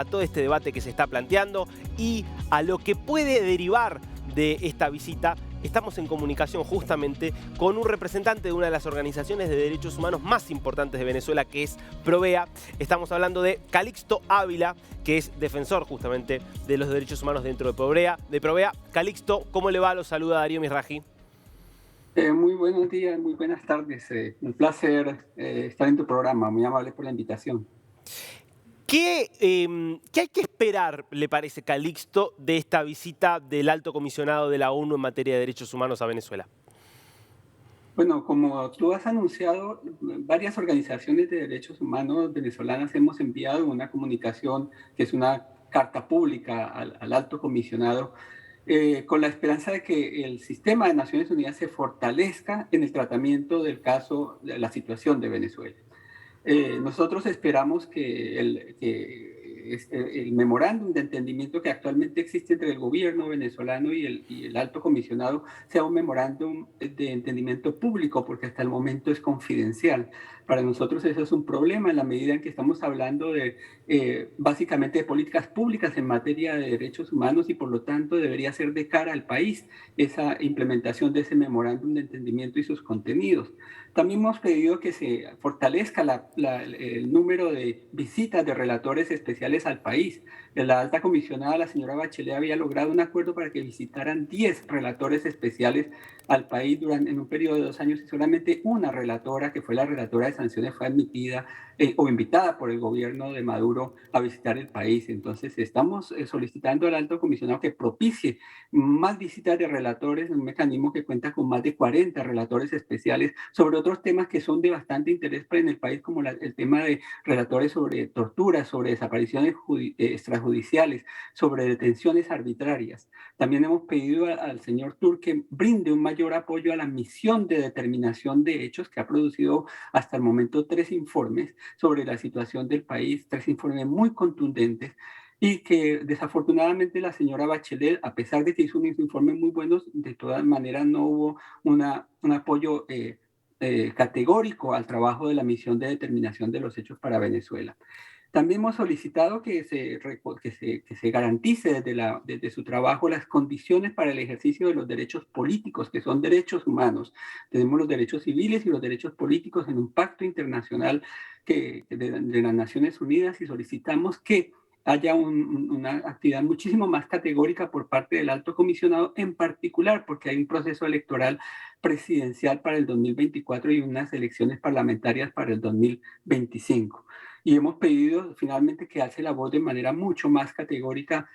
a todo este debate que se está planteando y a lo que puede derivar de esta visita. Estamos en comunicación justamente con un representante de una de las organizaciones de derechos humanos más importantes de Venezuela, que es Provea. Estamos hablando de Calixto Ávila, que es defensor justamente de los derechos humanos dentro de Provea. Calixto, ¿cómo le va? Lo saluda Darío Misraji. Muy buenos días, muy buenas tardes. Un placer estar en tu programa. Muy amable por la invitación. ¿Qué hay que esperar, le parece, Calixto, de esta visita del alto comisionado de la ONU en materia de derechos humanos a Venezuela? Bueno, como tú has anunciado, varias organizaciones de derechos humanos venezolanas hemos enviado una comunicación que es una carta pública al alto comisionado con la esperanza de que el sistema de Naciones Unidas se fortalezca en el tratamiento del caso, de la situación de Venezuela. Nosotros esperamos que el memorándum de entendimiento que actualmente existe entre el gobierno venezolano y el alto comisionado sea un memorándum de entendimiento público, porque hasta el momento es confidencial. Para nosotros eso es un problema en la medida en que estamos hablando de básicamente de políticas públicas en materia de derechos humanos y por lo tanto debería ser de cara al país esa implementación de ese memorándum de entendimiento y sus contenidos. También hemos pedido que se fortalezca el número de visitas de relatores especiales al país. La alta comisionada, la señora Bachelet, había logrado un acuerdo para que visitaran 10 relatores especiales al país en un periodo de 2 años y solamente una relatora, que fue la relatora de sanciones, fue admitida o invitada por el gobierno de Maduro a visitar el país. Entonces estamos solicitando al alto comisionado que propicie más visitas de relatores, un mecanismo que cuenta con más de 40 relatores especiales sobre otros temas que son de bastante interés en el país, como el tema de relatores sobre tortura, sobre desapariciones extrajudiciales, sobre detenciones arbitrarias. También hemos pedido al señor Tur que brinde un mayor apoyo a la misión de determinación de hechos que ha producido hasta el momento 3 informes sobre la situación del país, 3 informes muy contundentes, y que desafortunadamente la señora Bachelet, a pesar de que hizo unos informes muy buenos, de todas maneras no hubo un apoyo categórico al trabajo de la misión de determinación de los hechos para Venezuela. También hemos solicitado que se garantice desde su trabajo las condiciones para el ejercicio de los derechos políticos, que son derechos humanos. Tenemos los derechos civiles y los derechos políticos en un pacto internacional de las Naciones Unidas y solicitamos que haya una actividad muchísimo más categórica por parte del alto comisionado, en particular porque hay un proceso electoral presidencial para el 2024 y unas elecciones parlamentarias para el 2025. Y hemos pedido finalmente que alce la voz de manera mucho más categórica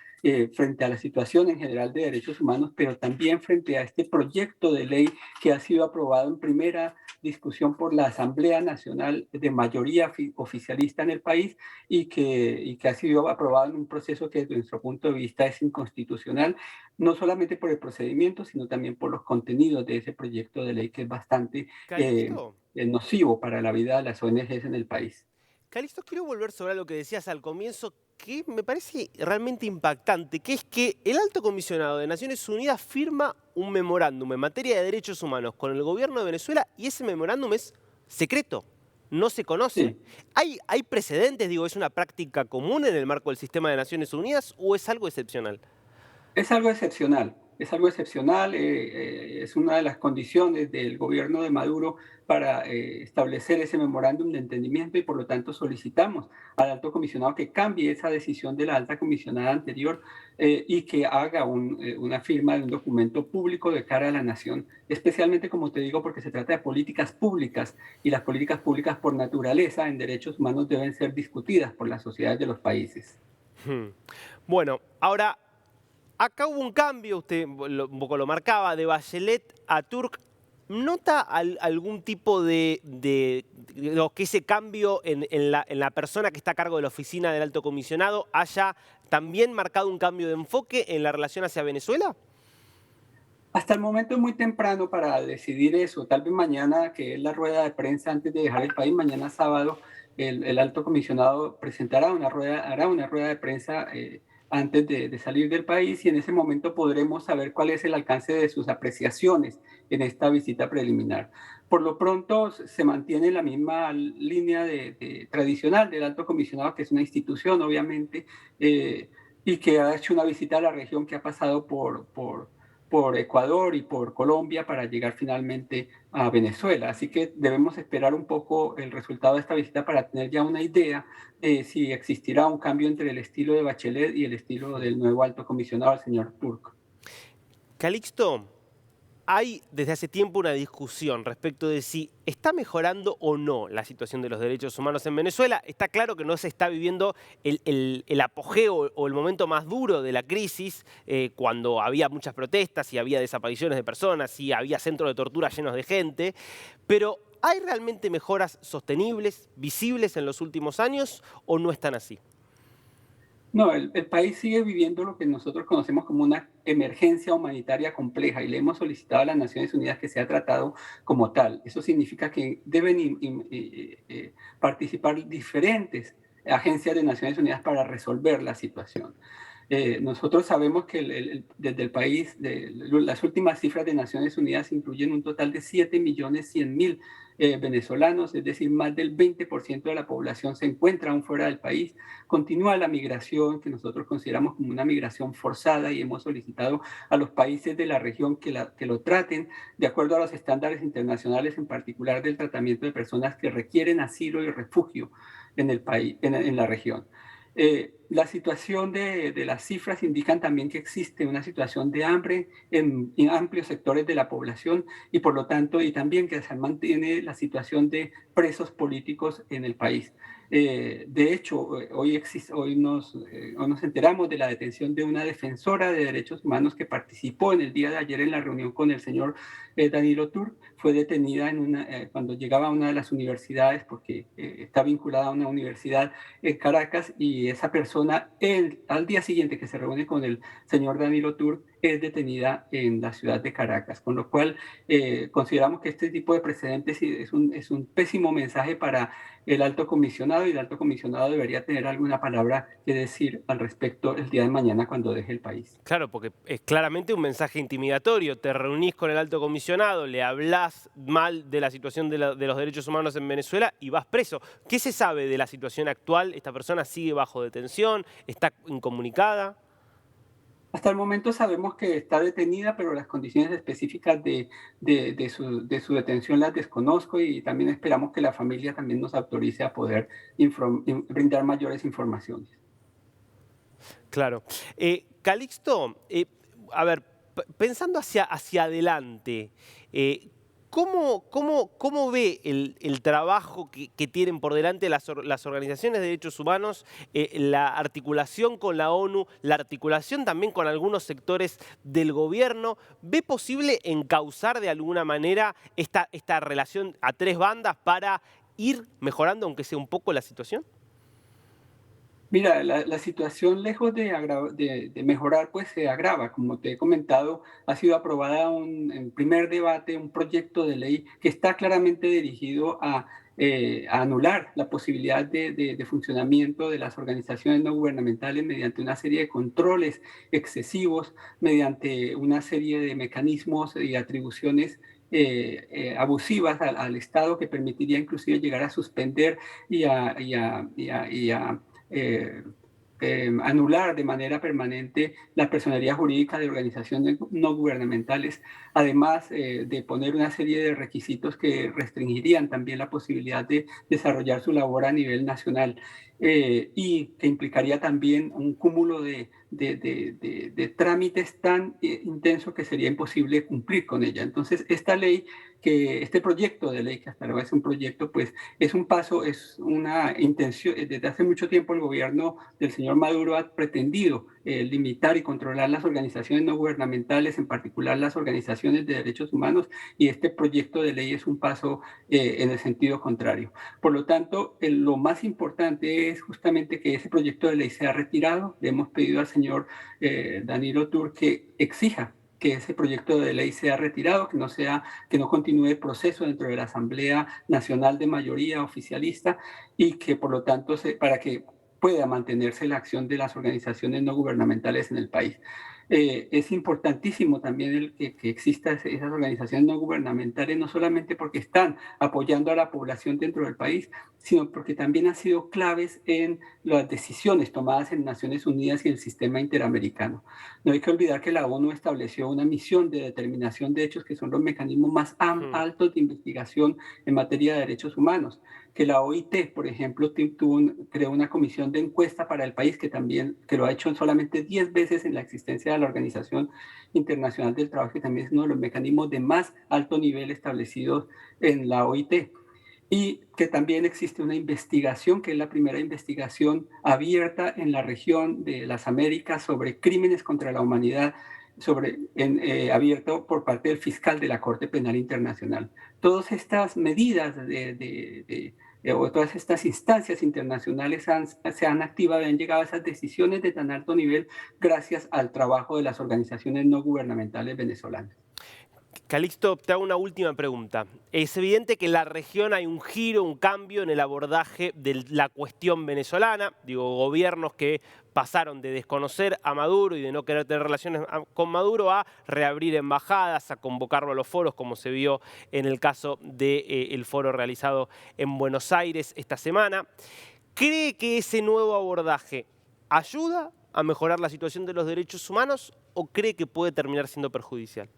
frente a la situación en general de derechos humanos, pero también frente a este proyecto de ley que ha sido aprobado en primera discusión por la Asamblea Nacional de mayoría oficialista en el país y que ha sido aprobado en un proceso que desde nuestro punto de vista es inconstitucional, no solamente por el procedimiento, sino también por los contenidos de ese proyecto de ley que es bastante Calixto, nocivo para la vida de las ONGs en el país. Calixto, quiero volver sobre lo que decías al comienzo, que me parece realmente impactante, que es que el alto comisionado de Naciones Unidas firma un memorándum en materia de derechos humanos con el gobierno de Venezuela y ese memorándum es secreto, no se conoce. Sí. ¿Hay precedentes, digo, es una práctica común en el marco del sistema de Naciones Unidas o es algo excepcional? Es algo excepcional, es una de las condiciones del gobierno de Maduro para establecer ese memorándum de entendimiento y por lo tanto solicitamos al alto comisionado que cambie esa decisión de la alta comisionada anterior y que haga una firma de un documento público de cara a la nación, especialmente como te digo porque se trata de políticas públicas y las políticas públicas por naturaleza en derechos humanos deben ser discutidas por las sociedades de los países. Hmm. Bueno, ahora, acá hubo un cambio, usted un poco lo marcaba, de Bachelet a Turk. ¿Nota algún tipo de que ese cambio en la persona que está a cargo de la oficina del alto comisionado haya también marcado un cambio de enfoque en la relación hacia Venezuela? Hasta el momento es muy temprano para decidir eso. Tal vez mañana, que es la rueda de prensa antes de dejar el país, mañana sábado, el alto comisionado hará una rueda de prensa antes de salir del país y en ese momento podremos saber cuál es el alcance de sus apreciaciones en esta visita preliminar. Por lo pronto se mantiene la misma línea tradicional del alto comisionado, que es una institución obviamente, y que ha hecho una visita a la región que ha pasado por Ecuador y por Colombia para llegar finalmente a Venezuela. Así que debemos esperar un poco el resultado de esta visita para tener ya una idea de si existirá un cambio entre el estilo de Bachelet y el estilo del nuevo alto comisionado, el señor Turk. Calixto, hay desde hace tiempo una discusión respecto de si está mejorando o no la situación de los derechos humanos en Venezuela. Está claro que no se está viviendo el apogeo o el momento más duro de la crisis, cuando había muchas protestas y había desapariciones de personas y había centros de tortura llenos de gente. Pero ¿hay realmente mejoras sostenibles, visibles en los últimos años o no están así? No, el país sigue viviendo lo que nosotros conocemos como una emergencia humanitaria compleja y le hemos solicitado a las Naciones Unidas que sea tratado como tal. Eso significa que deben participar diferentes agencias de Naciones Unidas para resolver la situación. Nosotros sabemos que desde el país, las últimas cifras de Naciones Unidas incluyen un total de 7.100.000 venezolanos, es decir, más del 20% de la población se encuentra aún fuera del país. Continúa la migración, que nosotros consideramos como una migración forzada, y hemos solicitado a los países de la región que lo traten de acuerdo a los estándares internacionales, en particular del tratamiento de personas que requieren asilo y refugio en el país, en la región. La situación de las cifras indican también que existe una situación de hambre en amplios sectores de la población y por lo tanto, y también que se mantiene la situación de presos políticos en el país. De hecho, hoy nos enteramos de la detención de una defensora de derechos humanos que participó en el día de ayer en la reunión con el señor Danilo Turk. Fue detenida cuando llegaba a una de las universidades porque está vinculada a una universidad en Caracas, y esa persona al día siguiente que se reúne con el señor Danilo Turk es detenida en la ciudad de Caracas, con lo cual consideramos que este tipo de precedentes es un pésimo mensaje para el alto comisionado, y el alto comisionado debería tener alguna palabra que decir al respecto el día de mañana cuando deje el país. Claro, porque es claramente un mensaje intimidatorio. Te reunís con el alto comisionado, le hablás mal de la situación de los derechos humanos en Venezuela y vas preso. ¿Qué se sabe de la situación actual? ¿Esta persona sigue bajo detención? ¿Está incomunicada? Hasta el momento sabemos que está detenida, pero las condiciones específicas de su detención las desconozco, y también esperamos que la familia también nos autorice a poder brindar mayores informaciones. Claro. Calixto, a ver, pensando hacia adelante, ¿cómo ve el trabajo que tienen por delante las organizaciones de derechos humanos, la articulación con la ONU, la articulación también con algunos sectores del gobierno? ¿Ve posible encauzar de alguna manera esta relación a tres bandas para ir mejorando, aunque sea un poco, la situación? Mira, la situación lejos de mejorar, pues se agrava. Como te he comentado, ha sido aprobada en primer debate un proyecto de ley que está claramente dirigido a anular la posibilidad de funcionamiento de las organizaciones no gubernamentales mediante una serie de controles excesivos, mediante una serie de mecanismos y atribuciones abusivas al Estado, que permitiría inclusive llegar a suspender y a eh, anular de manera permanente la personería jurídica de organizaciones no gubernamentales, además de poner una serie de requisitos que restringirían también la posibilidad de desarrollar su labor a nivel nacional, y que implicaría también un cúmulo de trámites tan intenso que sería imposible cumplir con ella. Entonces, este proyecto de ley, que hasta ahora es un proyecto, pues es un paso, es una intención. Desde hace mucho tiempo el gobierno del señor Maduro ha pretendido limitar y controlar las organizaciones no gubernamentales, en particular las organizaciones de derechos humanos, y este proyecto de ley es un paso en el sentido contrario. Por lo tanto, lo más importante es justamente que ese proyecto de ley sea retirado. Le hemos pedido al señor Danilo Turk que exija que ese proyecto de ley sea retirado, que no continúe el proceso dentro de la Asamblea Nacional de mayoría oficialista, y que por lo tanto para que pueda mantenerse la acción de las organizaciones no gubernamentales en el país. Es importantísimo también que existan esas organizaciones no gubernamentales, no solamente porque están apoyando a la población dentro del país, sino porque también han sido claves en las decisiones tomadas en Naciones Unidas y el sistema interamericano. No hay que olvidar que la ONU estableció una misión de determinación de hechos que son los mecanismos más altos de investigación en materia de derechos humanos, que la OIT, por ejemplo, creó una comisión de encuesta para el país que lo ha hecho solamente 10 veces en la existencia de la Organización Internacional del Trabajo, que también es uno de los mecanismos de más alto nivel establecidos en la OIT. Y que también existe una investigación, que es la primera investigación abierta en la región de las Américas sobre crímenes contra la humanidad, abierto por parte del fiscal de la Corte Penal Internacional. Todas estas medidas o todas estas instancias internacionales se han activado y han llegado a esas decisiones de tan alto nivel gracias al trabajo de las organizaciones no gubernamentales venezolanas. Calixto, te hago una última pregunta. Es evidente que en la región hay un giro, un cambio en el abordaje de la cuestión venezolana. Digo, gobiernos que pasaron de desconocer a Maduro y de no querer tener relaciones con Maduro a reabrir embajadas, a convocarlo a los foros, como se vio en el caso del foro realizado en Buenos Aires esta semana. ¿Cree que ese nuevo abordaje ayuda a mejorar la situación de los derechos humanos o cree que puede terminar siendo perjudicial?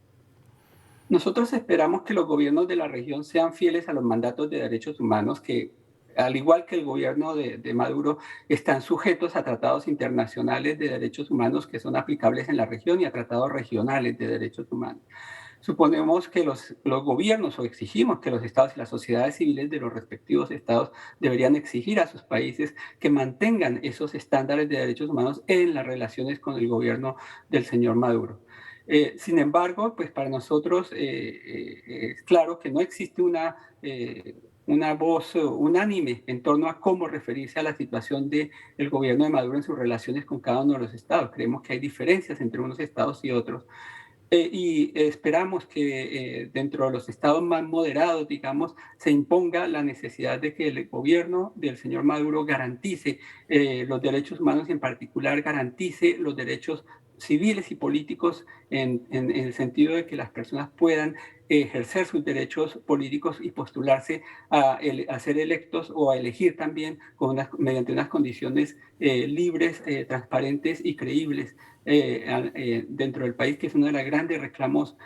Nosotros esperamos que los gobiernos de la región sean fieles a los mandatos de derechos humanos que, al igual que el gobierno de Maduro, están sujetos a tratados internacionales de derechos humanos que son aplicables en la región y a tratados regionales de derechos humanos. Suponemos que los gobiernos, o exigimos que los estados y las sociedades civiles de los respectivos estados deberían exigir a sus países que mantengan esos estándares de derechos humanos en las relaciones con el gobierno del señor Maduro. Sin embargo, pues para nosotros es claro que no existe una voz unánime en torno a cómo referirse a la situación del gobierno de Maduro en sus relaciones con cada uno de los estados. Creemos que hay diferencias entre unos estados y otros. Y esperamos que dentro de los estados más moderados, digamos, se imponga la necesidad de que el gobierno del señor Maduro garantice los derechos humanos y en particular garantice los derechos civiles y políticos en el sentido de que las personas puedan ejercer sus derechos políticos y postularse a ser electos o a elegir también mediante unas condiciones libres, transparentes y creíbles dentro del país, que es uno de los grandes reclamos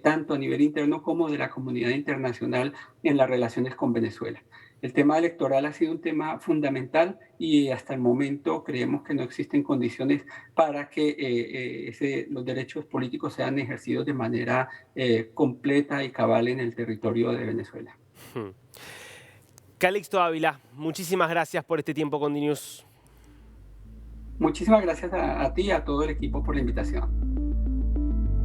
tanto a nivel interno como de la comunidad internacional en las relaciones con Venezuela. El tema electoral ha sido un tema fundamental y hasta el momento creemos que no existen condiciones para que los derechos políticos sean ejercidos de manera completa y cabal en el territorio de Venezuela. Calixto Ávila, muchísimas gracias por este tiempo con DNews. Muchísimas gracias a ti y a todo el equipo por la invitación.